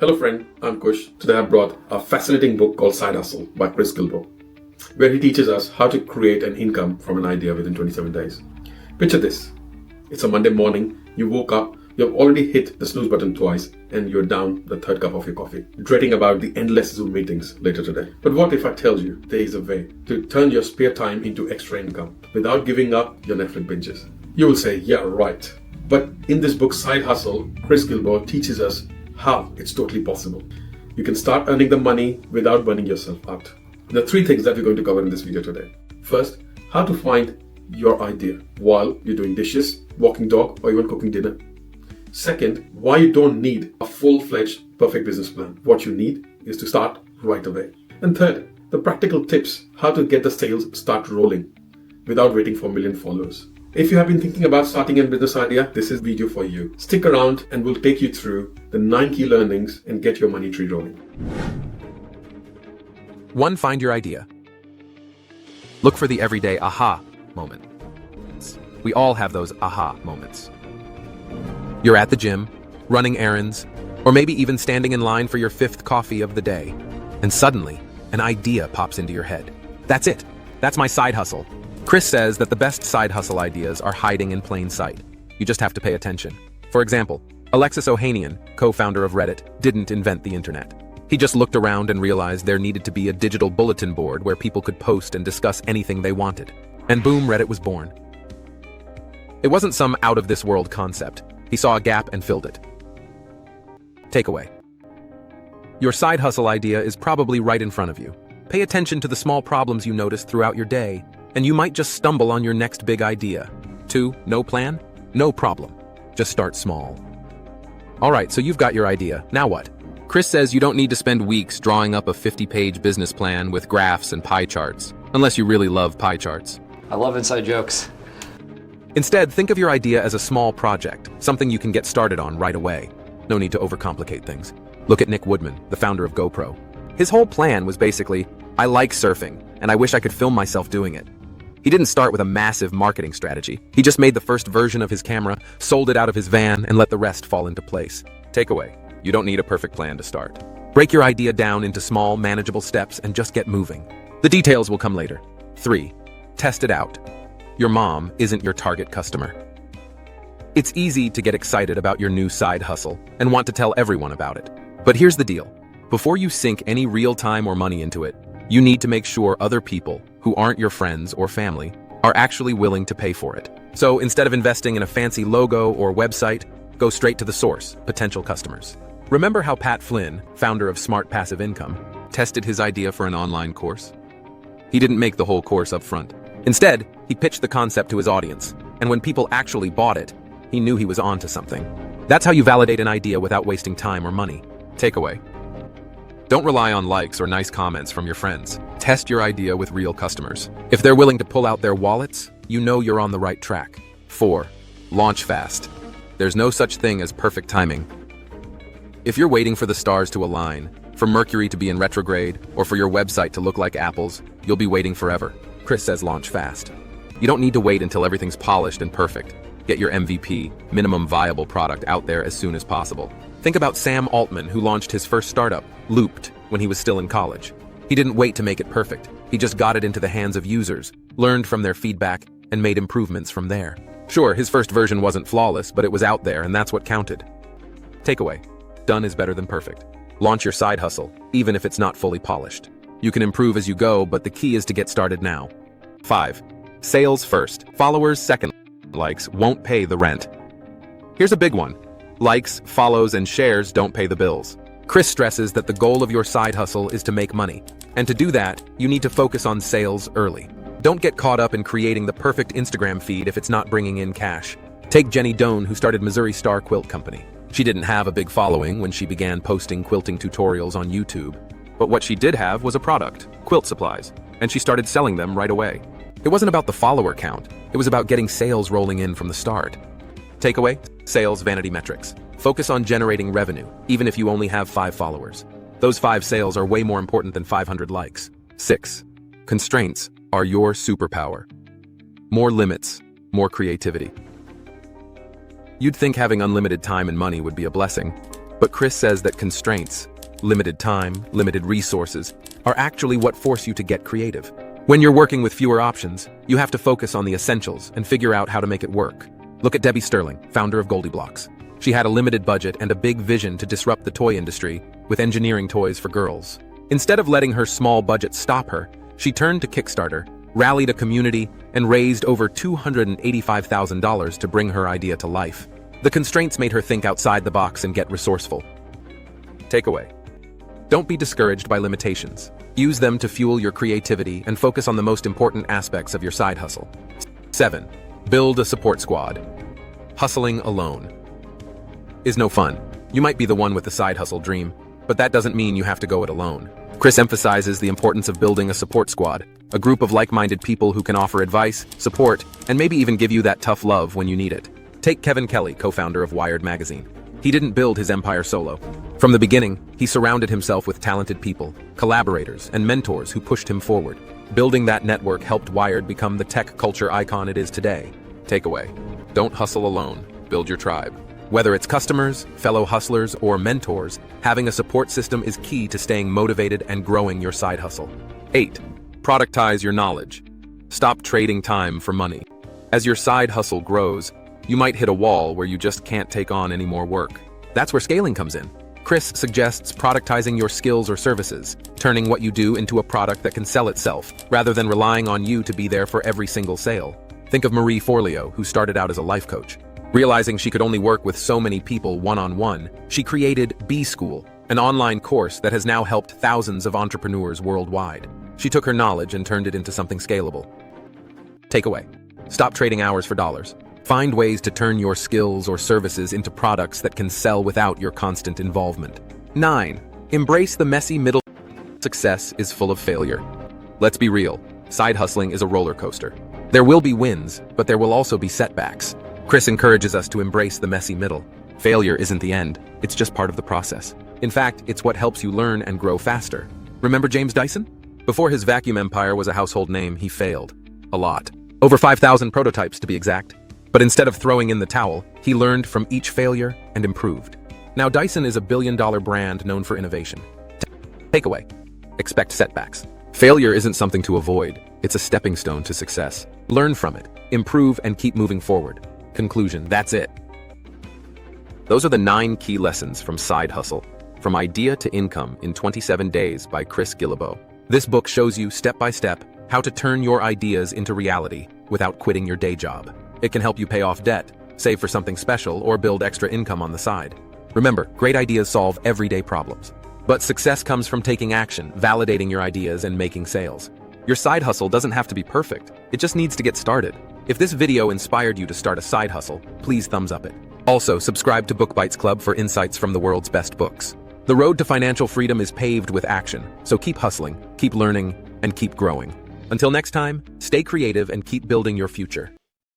Hello friend, I'm Kush. Today I brought a fascinating book called Side Hustle by Chris Guillebeau, where he teaches us how to create an income from an idea within 27 days. Picture this. It's a Monday morning, you woke up, you've already hit the snooze button twice, and you're down the third cup of your coffee, dreading about the endless Zoom meetings later today. But what if I tell you there is a way to turn your spare time into extra income without giving up your Netflix binges? You will say, yeah, right. But in this book, Side Hustle, Chris Guillebeau teaches us how it's totally possible. You can start earning the money without burning yourself out. There are three things that we're going to cover in this video today. First, how to find your idea while you're doing dishes, walking dog, or even cooking dinner. Second, why you don't need a full-fledged perfect business plan. What you need is to start right away. And third, the practical tips, how to get the sales start rolling without waiting for a million followers. If you have been thinking about starting a business idea, this is video for you. Stick around and we'll take you through the 9 key learnings and get your money tree rolling. 1. Find your idea. Look for the everyday aha moment. We all have those aha moments. You're at the gym, running errands, or maybe even standing in line for your 5th coffee of the day, and suddenly an idea pops into your head. That's it. That's my side hustle. Chris says that the best side hustle ideas are hiding in plain sight. You just have to pay attention. For example, Alexis Ohanian, co-founder of Reddit, didn't invent the internet. He just looked around and realized there needed to be a digital bulletin board where people could post and discuss anything they wanted. And boom, Reddit was born. It wasn't some out-of-this-world concept. He saw a gap and filled it. Takeaway. Your side hustle idea is probably right in front of you. Pay attention to the small problems you notice throughout your day, and you might just stumble on your next big idea. 2. No plan? No problem. Just start small. Alright, so you've got your idea. Now what? Chris says you don't need to spend weeks drawing up a 50-page business plan with graphs and pie charts, unless you really love pie charts. I love inside jokes. Instead, think of your idea as a small project, something you can get started on right away. No need to overcomplicate things. Look at Nick Woodman, the founder of GoPro. His whole plan was basically, I like surfing, and I wish I could film myself doing it. He didn't start with a massive marketing strategy. He just made the first version of his camera, sold it out of his van, and let the rest fall into place. Takeaway. You don't need a perfect plan to start. Break your idea down into small, manageable steps and just get moving. The details will come later. 3. Test it out. Your mom isn't your target customer. It's easy to get excited about your new side hustle and want to tell everyone about it. But here's the deal. Before you sink any real time or money into it, you need to make sure other people, who aren't your friends or family, are actually willing to pay for it. So instead of investing in a fancy logo or website, go straight to the source, potential customers. Remember how Pat Flynn, founder of Smart Passive Income, tested his idea for an online course? He didn't make the whole course up front. Instead, he pitched the concept to his audience, and when people actually bought it, he knew he was onto something. That's how you validate an idea without wasting time or money. Takeaway. Don't rely on likes or nice comments from your friends. Test your idea with real customers. If they're willing to pull out their wallets, you know you're on the right track. 4. Launch fast. There's no such thing as perfect timing. If you're waiting for the stars to align, for Mercury to be in retrograde, or for your website to look like apples, you'll be waiting forever. Chris says launch fast. You don't need to wait until everything's polished and perfect. Get your MVP, minimum viable product, out there as soon as possible. Think about Sam Altman, who launched his first startup, Looped, when he was still in college. He didn't wait to make it perfect. He just got it into the hands of users, learned from their feedback, and made improvements from there. Sure, his first version wasn't flawless, but it was out there, and that's what counted. Takeaway. Done is better than perfect. Launch your side hustle, even if it's not fully polished. You can improve as you go, but the key is to get started now. 5. Sales first. Followers second. Likes won't pay the rent. Here's a big one. Likes, follows, and shares don't pay the bills. Chris stresses that the goal of your side hustle is to make money. And to do that, you need to focus on sales early. Don't get caught up in creating the perfect Instagram feed if it's not bringing in cash. Take Jenny Doan, who started Missouri Star Quilt Company. She didn't have a big following when she began posting quilting tutorials on YouTube. But what she did have was a product, quilt supplies, and she started selling them right away. It wasn't about the follower count. It was about getting sales rolling in from the start. Takeaway, sales vanity metrics. Focus on generating revenue, even if you only have 5 followers. Those 5 sales are way more important than 500 likes. 6. Constraints are your superpower. More limits, more creativity. You'd think having unlimited time and money would be a blessing. But Chris says that constraints, limited time, limited resources, are actually what force you to get creative. When you're working with fewer options, you have to focus on the essentials and figure out how to make it work. Look at Debbie Sterling, founder of Goldie Blocks. She had a limited budget and a big vision to disrupt the toy industry with engineering toys for girls. Instead of letting her small budget stop her, she turned to Kickstarter, rallied a community, and raised over $285,000 to bring her idea to life. The constraints made her think outside the box and get resourceful. Takeaway: don't be discouraged by limitations. Use them to fuel your creativity and focus on the most important aspects of your side hustle. 7. Build a support squad. Hustling alone is no fun. You might be the one with the side hustle dream, but that doesn't mean you have to go it alone. Chris emphasizes the importance of building a support squad, a group of like-minded people who can offer advice, support, and maybe even give you that tough love when you need it. Take Kevin Kelly, co-founder of Wired magazine. He didn't build his empire solo. From the beginning, he surrounded himself with talented people, collaborators, and mentors who pushed him forward. Building that network helped Wired become the tech culture icon it is today. Takeaway: don't hustle alone, build your tribe. Whether it's customers, fellow hustlers, or mentors, having a support system is key to staying motivated and growing your side hustle. 8. Productize your knowledge. Stop trading time for money. As your side hustle grows, you might hit a wall where you just can't take on any more work. That's where scaling comes in. Chris suggests productizing your skills or services, turning what you do into a product that can sell itself, rather than relying on you to be there for every single sale. Think of Marie Forleo, who started out as a life coach. Realizing she could only work with so many people one-on-one, she created B-School, an online course that has now helped thousands of entrepreneurs worldwide. She took her knowledge and turned it into something scalable. Takeaway: stop trading hours for dollars. Find ways to turn your skills or services into products that can sell without your constant involvement. 9. Embrace the messy middle. Success is full of failure. Let's be real, side hustling is a roller coaster. There will be wins, but there will also be setbacks. Chris encourages us to embrace the messy middle. Failure isn't the end, it's just part of the process. In fact, it's what helps you learn and grow faster. Remember James Dyson? Before his vacuum empire was a household name, he failed. A lot. Over 5,000 prototypes to be exact. But instead of throwing in the towel, he learned from each failure and improved. Now Dyson is a billion-dollar brand known for innovation. Takeaway: expect setbacks. Failure isn't something to avoid, it's a stepping stone to success. Learn from it, improve, and keep moving forward. Conclusion: that's it. Those are the 9 key lessons from Side Hustle, From Idea to Income in 27 Days by Chris Guillebeau. This book shows you step by step how to turn your ideas into reality without quitting your day job. It can help you pay off debt, save for something special, or build extra income on the side. Remember, great ideas solve everyday problems. But success comes from taking action, validating your ideas, and making sales. Your side hustle doesn't have to be perfect. It just needs to get started. If this video inspired you to start a side hustle, please thumbs up it. Also, subscribe to Book Bites Club for insights from the world's best books. The road to financial freedom is paved with action, so keep hustling, keep learning, and keep growing. Until next time, stay creative and keep building your future.